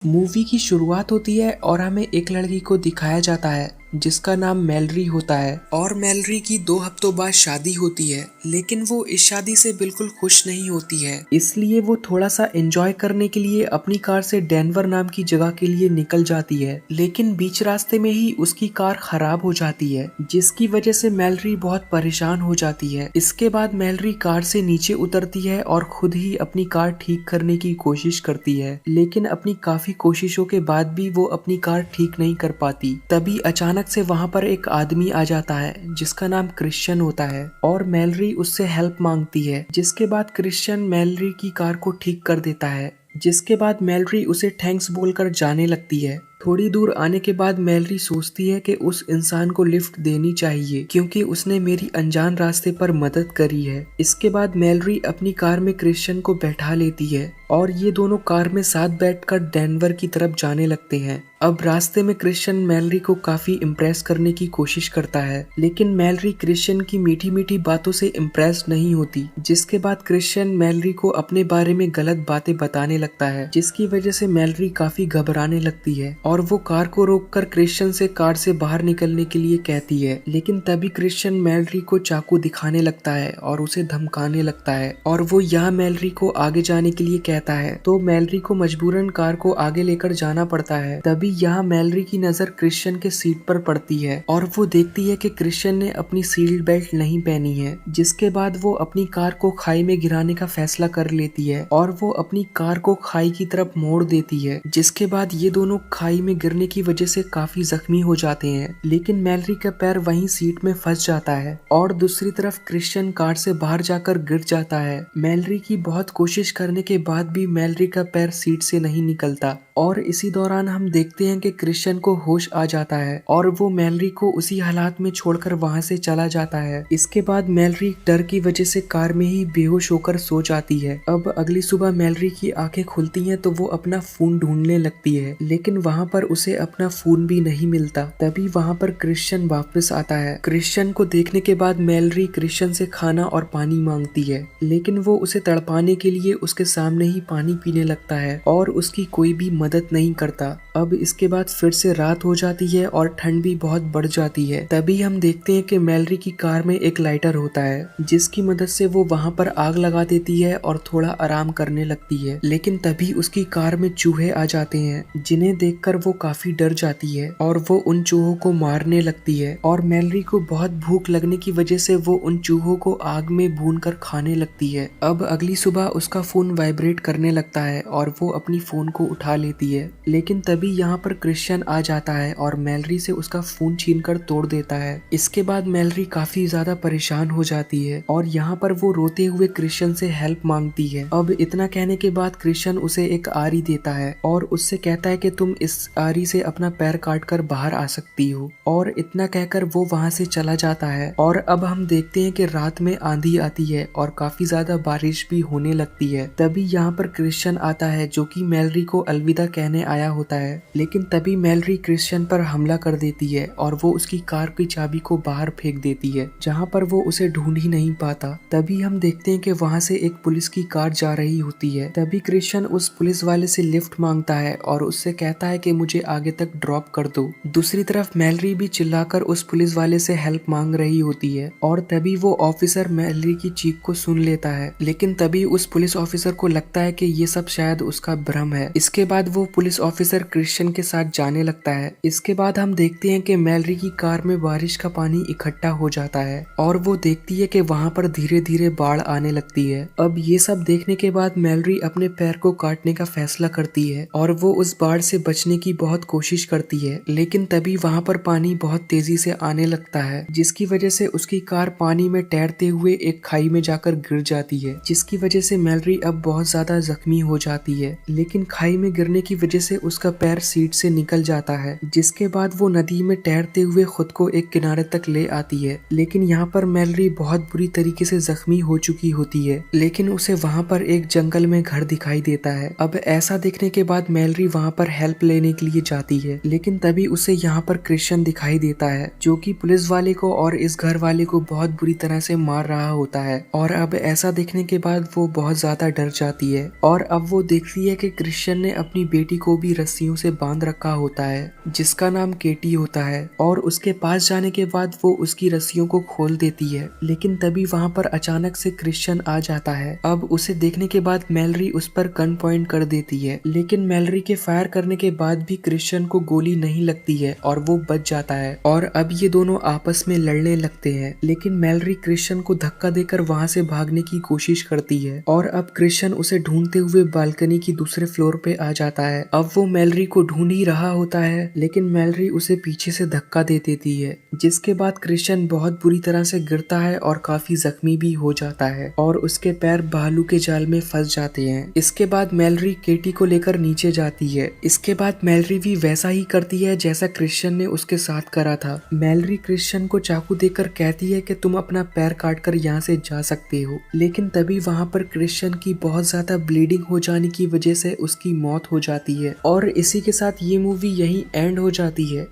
Movie की शुरुआत होती है और हमें एक लड़की को दिखाया जाता है जिसका नाम मैलरी होता है और मैलरी की 2 हफ्तों बाद शादी होती है, लेकिन वो इस शादी से बिल्कुल खुश नहीं होती है। इसलिए वो थोड़ा सा एंजॉय करने के लिए अपनी कार से डेनवर नाम की जगह के लिए निकल जाती है, लेकिन बीच रास्ते में ही उसकी कार खराब हो जाती है, जिसकी वजह से मैलरी बहुत परेशान हो जाती है। इसके बाद मैलरी कार से नीचे उतरती है और खुद ही अपनी कार ठीक करने की कोशिश करती है, लेकिन अपनी काफी कोशिशों के बाद भी वो अपनी कार ठीक नहीं कर पाती। तभी अचानक से वहां पर एक आदमी आ जाता है जिसका नाम क्रिश्चियन होता है और मैलरी उससे हेल्प मांगती है, जिसके बाद क्रिश्चियन मैलरी की कार को ठीक कर देता है। जिसके बाद मैलरी उसे थैंक्स बोलकर जाने लगती है। थोड़ी दूर आने के बाद मैलरी सोचती है कि उस इंसान को लिफ्ट देनी चाहिए क्योंकि उसने मेरी अनजान रास्ते पर मदद करी है। इसके बाद मैलरी अपनी कार में क्रिश्चियन को बैठा लेती है और ये दोनों कार में साथ बैठकर डेनवर की तरफ जाने लगते हैं। अब रास्ते में क्रिश्चियन मैलरी को काफी इम्प्रेस करने की कोशिश करता है, लेकिन मैलरी क्रिश्चियन की मीठी मीठी बातों से इम्प्रेस नहीं होती। जिसके बाद क्रिश्चियन मैलरी को अपने बारे में गलत बातें बताने लगता है, जिसकी वजह से मैलरी काफी घबराने लगती है और वो कार को रोककर क्रिश्चियन से कार से बाहर निकलने के लिए कहती है। लेकिन तभी क्रिश्चियन मैलरी को चाकू दिखाने लगता है और उसे धमकाने लगता है और वो यहाँ मैलरी को आगे जाने के लिए कहता है, तो मैलरी को मजबूरन कार को आगे लेकर जाना पड़ता है। तभी यहाँ मैलरी की नजर क्रिश्चियन के सीट पर पड़ती है और वो देखती है कि क्रिश्चियन ने अपनी सीट बेल्ट नहीं पहनी है। जिसके बाद वो अपनी कार को खाई में गिराने का फैसला कर लेती है और वो अपनी कार को खाई की तरफ मोड़ देती है। जिसके बाद ये दोनों खाई में गिरने की वजह से काफी जख्मी हो जाते हैं, लेकिन मैलरी का पैर वहीं सीट में फंस जाता है और दूसरी तरफ क्रिश्चियन कार से बाहर जाकर गिर जाता है। मैलरी की बहुत कोशिश करने के बाद भी मैलरी का पैर सीट से नहीं निकलता और इसी दौरान हम देखते हैं कि क्रिश्चियन को होश आ जाता है और वो मैलरी को उसी हालात में छोड़कर वहां से चला जाता है। इसके बाद मैलरी डर की वजह से कार में ही बेहोश होकर सो जाती है। अब अगली सुबह मैलरी की आंखें खुलती हैं तो वो अपना फोन ढूंढने लगती है, लेकिन वहां पर उसे अपना फोन भी नहीं मिलता। तभी वहां पर क्रिश्चियन वापस आता है। क्रिश्चियन को देखने के बाद मैलरी क्रिश्चियन से खाना और पानी मांगती है, लेकिन वो उसे तड़पाने के लिए उसके सामने ही पानी पीने लगता है और उसकी कोई भी मदद नहीं करता। अब इसके बाद फिर से रात हो जाती है और ठंड भी बहुत बढ़ जाती है। तभी हम देखते हैं कि मैलरी की कार में एक लाइटर होता है, जिसकी मदद से वो वहां पर आग लगा देती है और थोड़ा आराम करने लगती है। लेकिन तभी उसकी कार में चूहे आ जाते हैं, जिन्हें देखकर वो काफी डर जाती है और वो उन चूहों को मारने लगती है और मैलरी को बहुत भूख लगने की वजह से वो उन चूहों को आग में भूनकर खाने लगती है। अब अगली सुबह उसका फोन वाइब्रेट करने लगता है और वो अपनी फोन को उठा लेती है, लेकिन तभी यहाँ पर क्रिश्चियन आ जाता है और मैलरी से उसका फोन छीनकर तोड़ देता है। इसके बाद मैलरी काफी ज्यादा परेशान हो जाती है और यहाँ पर वो रोते हुए क्रिश्चियन से हेल्प मांगती है। अब इतना कहने के बाद क्रिश्चियन उसे एक आरी देता है और उससे कहता है कि तुम इस आरी से अपना पैर काटकर बाहर आ सकती हो, और इतना कहकर वो वहां से चला जाता है। और अब हम देखते हैं कि रात में आंधी आती है और काफी ज्यादा बारिश भी होने लगती है। तभी यहाँ पर क्रिश्चियन आता है जो कि मैलरी को अलविदा कहने आया होता है, लेकिन तभी मैलरी क्रिश्चियन पर हमला कर देती है और वो उसकी कार की चाबी को बाहर फेंक देती है, जहाँ पर वो उसे ढूंढ ही नहीं पाता। तभी हम देखते हैं कि वहाँ से एक पुलिस की कार जा रही होती है। तभी क्रिश्चियन उस पुलिस वाले से लिफ्ट मांगता है और उससे कहता है कि मुझे आगे तक ड्रॉप कर दो। दूसरी तरफ मैलरी भी चिल्लाकर उस पुलिस वाले से हेल्प मांग रही होती है और तभी वो ऑफिसर मैलरी की चीख को सुन लेता है, लेकिन तभी उस पुलिस ऑफिसर को लगता है कि ये सब शायद उसका भ्रम है। इसके बाद वो पुलिस ऑफिसर क्रिश्चियन के साथ जाने लगता है। इसके बाद हम देखते हैं कि मैलरी की कार में बारिश का पानी इकट्ठा हो जाता है और वो देखती है कि वहाँ पर धीरे धीरे बाढ़ आने लगती है। अब ये सब देखने के बाद मैलरी अपने पैर को काटने का फैसला करती है और वो उस बाढ़ से बचने की बहुत कोशिश करती है, लेकिन तभी वहाँ पर पानी बहुत तेजी से आने लगता है, जिसकी वजह से उसकी कार पानी में तैरते हुए एक खाई में जाकर गिर जाती है, जिसकी वजह से मैलरी अब बहुत ज्यादा जख्मी हो जाती है। लेकिन खाई में गिरने की वजह से उसका पैर सीट से निकल जाता है, जिसके बाद वो नदी में तैरते हुए खुद को एक किनारे तक ले आती है। लेकिन यहाँ पर मैलरी बहुत बुरी तरीके से जख्मी हो चुकी होती है, लेकिन उसे वहाँ पर एक जंगल में घर दिखाई देता है। अब ऐसा देखने के बाद मैलरी वहाँ पर हेल्प लेने के लिए जाती है, लेकिन तभी उसे यहाँ पर क्रिश्चियन दिखाई देता है जो कि पुलिस वाले को और इस घर वाले को बहुत बुरी तरह से मार रहा होता है। और अब ऐसा देखने के बाद वो बहुत ज्यादा डर जाती है और अब वो देखती है कि क्रिश्चियन ने अपनी बेटी को भी रस्सियों से बांध रखा होता है जिसका नाम केटी होता है, और उसके पास जाने के बाद वो उसकी रस्सियों को खोल देती है। लेकिन तभी वहाँ पर अचानक से क्रिश्चियन आ जाता है। अब उसे देखने के बाद मैलरी उस पर गन पॉइंट कर देती है, लेकिन मैलरी के फायर करने के बाद भी क्रिश्चियन को गोली नहीं लगती है और वो बच जाता है। और अब ये दोनों आपस में लड़ने लगते हैं, लेकिन मैलरी क्रिश्चियन को धक्का देकर वहाँ से भागने की कोशिश करती है और अब क्रिश्चियन उसे ढूंढते हुए बालकनी की दूसरे फ्लोर पे आ जाता है। अब वो मैलरी को ढूंढ ही रहा होता है, लेकिन मैलरी उसे पीछे से धक्का दे देती है, जिसके बाद क्रिश्चियन बहुत बुरी तरह से गिरता है और काफी जख्मी भी हो जाता है और उसके पैर भालू के जाल में फंस जाते हैं। इसके बाद मैलरी केटी को लेकर नीचे जाती है। इसके बाद मैलरी भी वैसा ही करती है जैसा क्रिश्चियन ने उसके साथ करा था। मैलरी क्रिश्चियन को चाकू देकर कहती है कि तुम अपना पैर काटकर यहाँ से जा सकते हो, लेकिन तभी वहाँ पर क्रिश्चियन की बहुत ज्यादा ब्लीडिंग हो जाने की वजह से उसकी मौत हो जाती है। और इसी के साथ ये मूवी यहीं एंड हो जाती है।